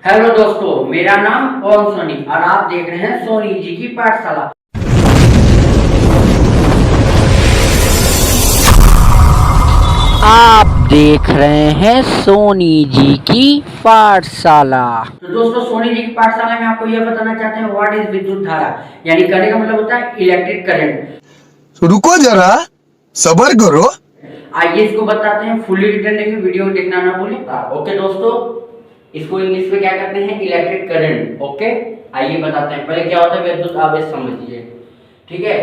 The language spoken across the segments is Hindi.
हेलो दोस्तों, मेरा नाम पवन सोनी और आप देख रहे हैं सोनी जी की पाठशाला। आप देख रहे हैं सोनी जी की पाठशाला। तो दोस्तों, सोनी जी की पाठशाला में आपको यह बताना चाहते हैं व्हाट इज विद्युत धारा, यानी कहने का मतलब होता है इलेक्ट्रिक करंट। तो रुको जरा, सबर करो। आइए इसको बताते हैं, फुल्ली रिटर्न देखिए, वीडियो को देखना ना भूलें। ओके दोस्तों, इसको इंग्लिश में क्या कहते हैं? Electric current. ओके, आइए बताते हैं। पहले क्या होता है विद्युत आवेश समझिए, ठीक है।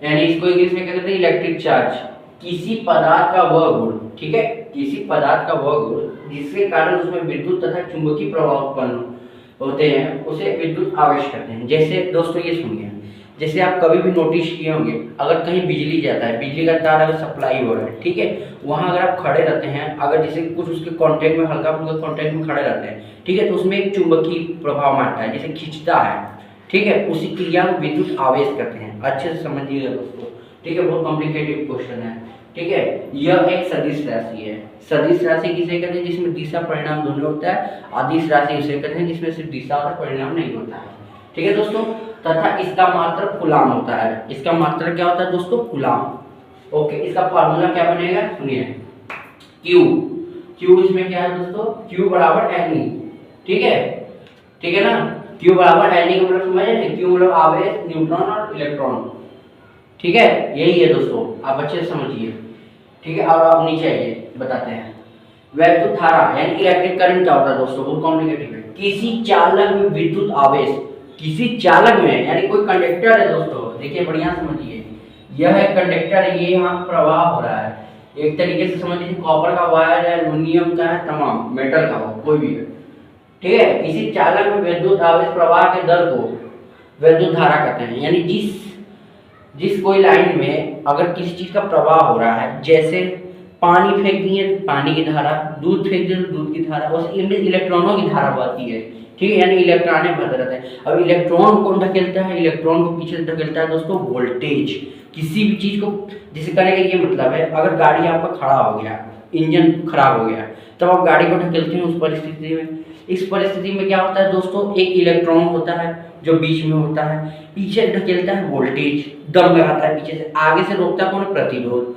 यानी इसको इंग्लिश में क्या कहते हैं? Electric charge. किसी पदार्थ का वह गुण, ठीक है, किसी पदार्थ का वह गुण जिसके कारण उसमें विद्युत तथा चुंबकीय प्रभाव उत्पन्न होते हैं, उसे विद्युत आवेश कहते हैं। जैसे दोस्तों ये सुनिए, जैसे आप कभी भी नोटिस किए होंगे, अगर कहीं बिजली जाता है, बिजली का तार अगर सप्लाई हो रहा है, ठीक है, वहां अगर आप खड़े रहते हैं, अगर जैसे कुछ उसके कांटेक्ट में, हल्का फुल्का कांटेक्ट में खड़े रहते हैं, ठीक है, तो उसमें एक चुंबकीय प्रभाव मारता है, जैसे खींचता है, ठीक है, उसी क्रिया को विद्युत आवेश कहते हैं। अच्छे से समझिएगा दोस्तों, ठीक है, बहुत कॉम्प्लिकेटेड क्वेश्चन है, ठीक है। यह एक सदिश राशि है। सदिश राशि किसे कहते हैं? जिसमें दिशा परिणाम दोनों होता है। अदिश राशि उसे कहते हैं जिसमें सिर्फ दिशा और परिणाम नहीं होता है, ठीक है दोस्तों। तथा इसका मात्रक कूलाम होता है। इसका मात्रक क्या होता है दोस्तों? कूलाम। ओके, इसका फार्मूला क्या बनेगा? सुनिए, क्यू। क्यू इसमें क्या है दोस्तों? क्यू बराबर एन ई, ठीक है ना। क्यू बराबर एन ई का मतलब समझ रहे? क्यू मतलब आवेश, न्यूट्रॉन और इलेक्ट्रॉन, ठीक है, यही है दोस्तों, आप अच्छे से समझिए, ठीक है। और आप नीचे आइए, बताते हैं वैद्युत धारा यानी इलेक्ट्रिक करंट क्या होता है दोस्तों? बहुत कॉम्प्लिकेटेड है। किसी चालक में विद्युत आवेश, किसी चालक में यानी कोई कंडक्टर है दोस्तों, देखिए बढ़िया समझिए, यह है कंडक्टर है, ये यहाँ प्रवाह हो रहा है, एक तरीके से समझ लीजिए कॉपर का वायर है, एल्युमिनियम का है, तमाम मेटल का हो, कोई भी है, ठीक है। किसी चालक में विद्युत आवेश प्रवाह के दर को विद्युत धारा कहते हैं। यानी जिस कोई लाइन में अगर किसी चीज का प्रवाह हो रहा है, जैसे पानी फेंक दिए तो पानी की धारा, दूध फेंक दिए तो दूध की धारा, उस इनमें इलेक्ट्रॉनों की धारा बहती है, ठीक है, यानी इलेक्ट्रॉन बहते रहते हैं। अब इलेक्ट्रॉन कौन धकेलता है? इलेक्ट्रॉन को पीछे धकेलता है दोस्तों वोल्टेज। किसी भी चीज को, जैसे करने का ये मतलब है, अगर गाड़ी आपका खड़ा हो गया, इंजन खराब हो गया, तब आप गाड़ी को धकेलते हैं उस परिस्थिति में। इस परिस्थिति में क्या होता है दोस्तों? एक इलेक्ट्रॉन होता है जो बीच में होता है, पीछे धकेलता है वोल्टेज, दम लगाता है पीछे से, आगे से रोकता है कौन? प्रतिरोध।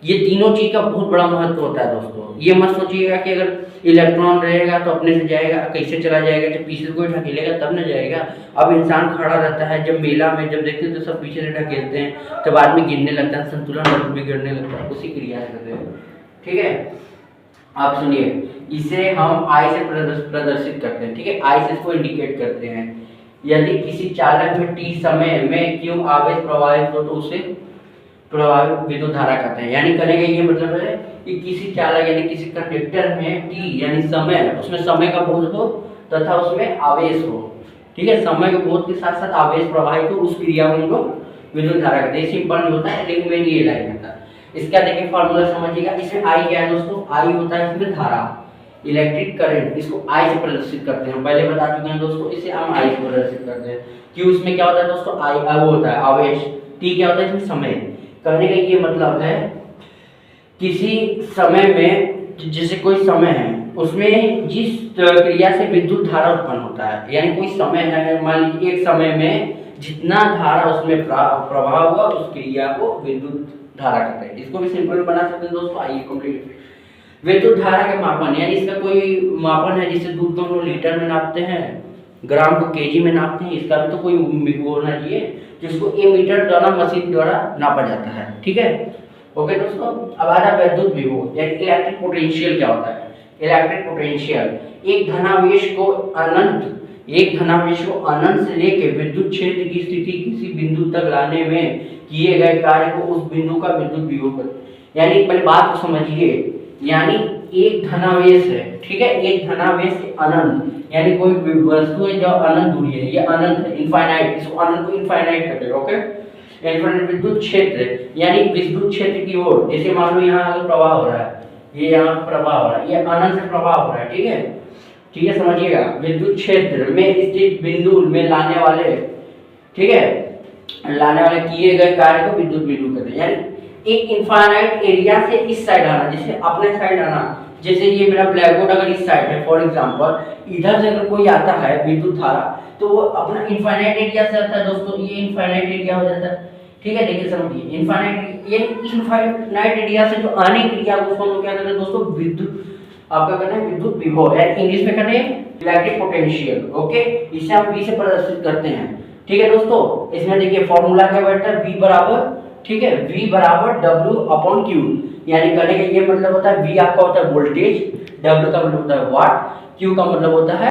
ये तीनों चीज का बहुत बड़ा महत्व होता है दोस्तों। ये मत सोचिएगा कि अगर इलेक्ट्रॉन रहेगा तो अपने से जाएगा, कैसे चला जाएगा? जब पीछे से कोई ढकेलेगा तब न जाएगा। अब इंसान खड़ा रहता है, जब मेला में जब देखते हैं तो सब पीछे से ढकेलते हैं, तब आदमी गिरने लगता है, संतुलन बिगड़ने लगता है, उसी क्रिया से करते हैं, ठीक है। आप सुनिए, इसे हम आई से प्रदर्शित करते हैं, ठीक है, आई से इसको इंडिकेट करते हैं। यदि किसी चालक में टी समय में क्यों आवेश प्रवाहित हो तो उसे प्रवाहित विद्युत धारा कहते हैं। यानी कहने का ये मतलब है कि किसी चालक यानी किसी कंडक्टर में टी यानी समय, उसमें समय का बोध हो तथा उसमें आवेश हो, ठीक है, समय के बोध के साथ साथ आवेश प्रवाहित हो, उस क्रिया को हम लोग विद्युत धारा कहते हैं। सिंपल होता है, लेकिन मेन ये लाइन होता है। इसका देखिए फार्मूला समझिएगा। इसमें आई क्या है दोस्तों? आई होता है इसमें धारा, इलेक्ट्रिक करंट, इसको आई से प्रदर्शित करते हैं, पहले बता चुके हैं दोस्तों, इसे हम आई से प्रदर्शित करते हैं। क्यों इसमें क्या होता है दोस्तों? आई वो होता है आवेश, टी क्या होता है इसमें? समय। कहने का ये मतलब है किसी समय में, जैसे कोई समय है, उसमें जिस क्रिया से विद्युत धारा उत्पन्न होता है, यानी कोई समय है, मान लीजिए एक समय में जितना धारा उसमें प्रभाव हुआ, उस क्रिया को विद्युत धारा कहते हैं। इसको भी सिंपल बना सकते हैं दोस्तों, आइए कंप्लीट। विद्युत धारा के मापन, यानी इसका कोई मापन है, जिससे दूध को हम लोग लीटर में नापते हैं, ग्राम को केजी में नापते हैं, इसका भी तो कोई वो होना चाहिए जिसको एमीटर द्वारा, मशीन द्वारा नापा जाता है, ठीक है। ओके दोस्तों, अब आ रहा विद्युत विभव यानी इलेक्ट्रिक पोटेंशियल। क्या होता है इलेक्ट्रिक पोटेंशियल? एक धनावेश को अनंत से लेकर विद्युत क्षेत्र की स्थिति किसी बिंदु तक लाने में किए गए कार्य को उस बिंदु का विद्युत विभव। यानी पहले बात को समझिए, यानी एक धनावेश है, ठीक है, एक धनावेश अनंत, यानी कोई वस्तु है जो अनंत दूरी है, ये अनंत है, इनफाइनाइट, इसको अनंत को इनफाइनाइट कहते हैं, ओके। इनफाइनाइट विद्युत क्षेत्र यानी विद्युत क्षेत्र की ओर, जैसे मान लो यहाँ अगर प्रवाह हो रहा है, ये यहाँ प्रवाह हो रहा है, ये अनंत से प्रवाह हो रहा है, ठीक है, समझिएगा। विद्युत क्षेत्र में स्थित बिंदु में लाने वाले, ठीक है, लाने वाले किए गए कार्य को विद्युत बिंदु कहते हैं। यानी एक इनफाइनाइट एरिया से इस साइड आना, जैसे अपने साइड आना, जैसे ये मेरा ब्लैक बोर्ड अगर इस साइड है फॉर एग्जांपल, इधर से अगर कोई आता है विद्युत धारा तो वो अपना इनफाइनाइट एरिया से आता है दोस्तों, ये इनफाइनाइट एरिया हो जाता है। ठीक है, देखिए समझिए, इनफाइनाइट एरिया से जो आने की क्रिया उसको हम क्या कहते हैं दोस्तों, विद्युत, आपका कहते हैं विद्युत विभव, या इंग्लिश में कहते हैं इलेक्ट्रिक पोटेंशियल। ओके, इसे हम V से प्रदर्शित करते हैं। ठीक है दोस्तों, इसमें देखिए फॉर्मूला क्या बैठता है, V बराबर, ठीक है, V बराबर W/Q, यानी कहने का ये मतलब होता है V आपका होता है वोल्टेज, W का मतलब होता है वाट, Q का मतलब होता है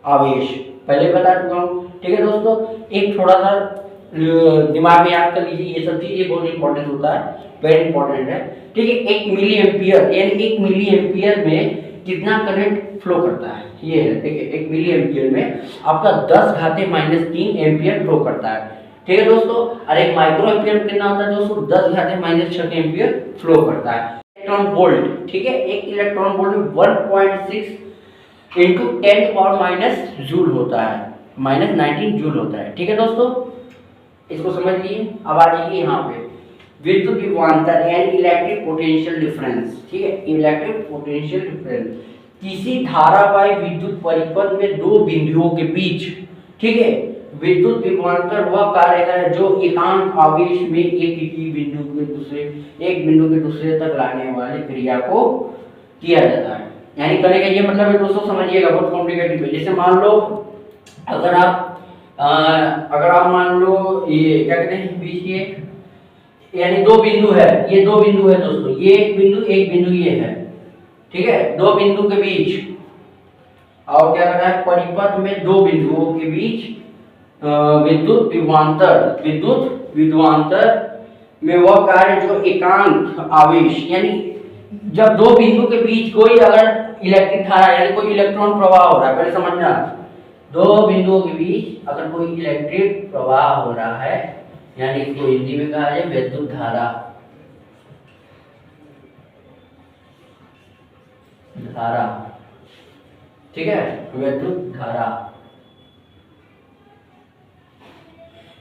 आवेश, पहले बता चुका हूँ। ठीक है दोस्तों, एक थोड़ा सा दिमाग में याद कर लीजिए, ये सब चीजें बहुत इंपॉर्टेंट होता है, वेरी इंपॉर्टेंट है। ठीक है, 1 मिली एम्पियर, यानी 1 मिली एम्पियर में कितना करंट फ्लो करता है, ये है। देखिए 1 मिली एम्पियर में आपका 10⁻³ एम्पियर फ्लो करता है। ठीक है दोस्तों, और 1 माइक्रो एम्पियर में कितना होता है दोस्तों, 10⁻⁶ एम्पियर फ्लो करता है। इलेक्ट्रॉन वोल्ट, ठीक है, एक इलेक्ट्रॉन वोल्ट में 1.6 × 10⁻⁻⁰ जूल होता है, -19 जूल होता है। ठीक है दोस्तों, इसको समझ लीजिए। अब आ जाइए यहाँ पे विद्युत विभवांतर यानी इलेक्ट्रिक पोटेंशियल डिफरेंस। ठीक है, इलेक्ट्रिक पोटेंशियल डिफरेंस, किसी धारावाही विद्युत परिपथ में दो बिंदुओं के बीच, ठीक है, विद्युत विभवांतर वह कार्य है जो एकांक आवेश में एक बिंदु के दूसरे तक लाने वाली क्रिया को किया जाता है। यानी करने का ये मतलब है दोस्तों, समझिएगा, बहुत कॉम्प्लिकेटेड है। जैसे मान लो अगर आप मान लो ये क्या कहते हैं बीच के, यानी दो बिंदु है, ये दो बिंदु है दोस्तों, ये एक बिंदु ये है। ठीक है, दो बिंदु के बीच, और क्या करना है, परिपथ में दो बिंदुओं के बीच विद्युत विभवांतर में वह कार्य जो एकांक आवेश, यानी जब दो बिंदु के बीच कोई अगर इलेक्ट्रिक धारा यानी कोई इलेक्ट्रॉन प्रवाह हो रहा है, पहले समझना, दो बिंदुओं के बीच अगर कोई इलेक्ट्रिक प्रवाह हो रहा है, यानी इसको हिंदी में कहा जाए विद्युत धारा, ठीक है, विद्युत धारा,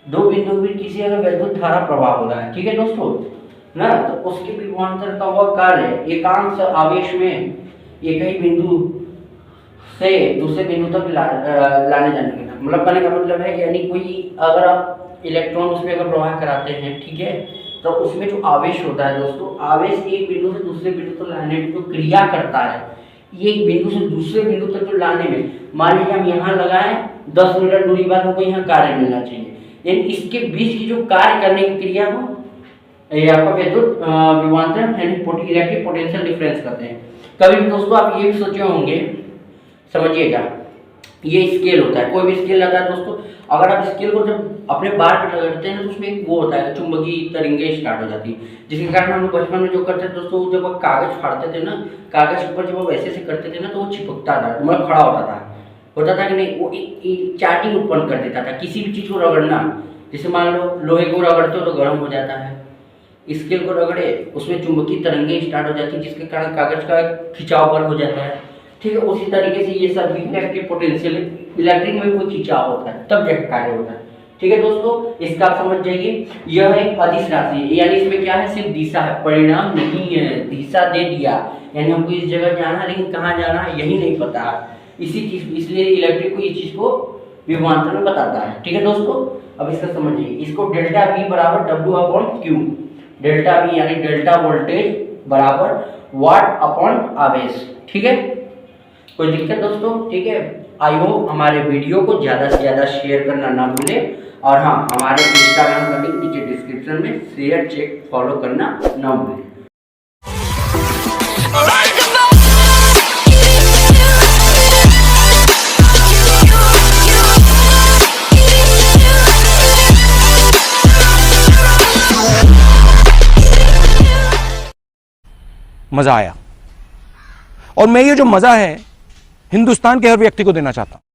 दो बिंदु के बीच किसी अगर विद्युत धारा प्रवाह हो रहा है, ठीक है दोस्तों ना, तो उसके विभवांतर का वह कार्य एकांक आवेश में एक ही बिंदु से दूसरे बिंदु तक लाने जाने का, मतलब कहने का मतलब है, यानी कोई अगर आप इलेक्ट्रॉन उसमें अगर प्रवाह कराते हैं, ठीक है, तो उसमें जो आवेश होता है दोस्तों, आवेश एक बिंदु से दूसरे बिंदु तक लाने में जो क्रिया करता है, ये एक बिंदु से दूसरे बिंदु तक जो लाने में, मान लीजिए हम यहाँ लगाएं 10 मीटर दूरी बाद हमको यहाँ कार्य मिलना चाहिए, यानी इसके बीच की जो कार्य करने की क्रिया को आपका विद्युत विभवांतर यानी इलेक्ट्रिक पोटेंशियल डिफरेंस करते हैं। कभी भी दोस्तों आप ये भी सोचे होंगे, समझिएगा, ये स्केल होता है, कोई भी स्केल आता है दोस्तों, अगर आप स्केल को जब अपने बार पे लगाते हैं तो उसमें एक वो होता है, चुंबकीय तरंगें स्टार्ट हो जाती है, जिसके कारण हम लोग बचपन में जो करते थे दोस्तों, जब आप कागज फाड़ते थे ना, कागज के ऊपर जब आप ऐसे करते थे ना, तो वो चिपकता था, मतलब खड़ा होता था कि नहीं, वो एक चार्टिंग उत्पन्न कर देता था। किसी भी चीज़ को रगड़ना, जैसे मान लो लोहे को रगड़ते हो तो गर्म हो जाता है, स्केल को रगड़े उसमें चुंबकीय तरंगें स्टार्ट हो जाती है, जिसके कारण कागज का खिंचाव बल हो जाता है। ठीक है, उसी तरीके से ये सब भी इलेक्ट्रिक पोटेंशियल, इलेक्ट्रिक में कोई खिंचाव होता है तब जाकर कार्य होता है। ठीक है दोस्तों, इसका आप समझ जाइए, यह एक अदिश राशि है, यानी इसमें क्या है, सिर्फ दिशा है, परिणाम नहीं है, दिशा दे दिया, यानी हमको इस जगह जाना है लेकिन कहाँ जाना है यही नहीं पता है, इसी चीज, इसलिए इलेक्ट्रिक को इस चीज को विभवांतर में बताता है। ठीक है दोस्तों, अब इसका समझिए, इसको डेल्टा V बराबर W/Q, डेल्टा V यानी डेल्टा वोल्टेज बराबर वाट अपॉन आवेश। ठीक है, कोई दिक्कत दोस्तों? ठीक है, आई होप हमारे वीडियो को ज़्यादा से ज़्यादा शेयर करना ना भूलें, और हाँ, हमारे इंस्टाग्राम का लिंक नीचे डिस्क्रिप्शन में, शेयर चेक फॉलो करना ना भूलें। मजा आया, और मैं ये जो मजा है हिंदुस्तान के हर व्यक्ति को देना चाहता हूं।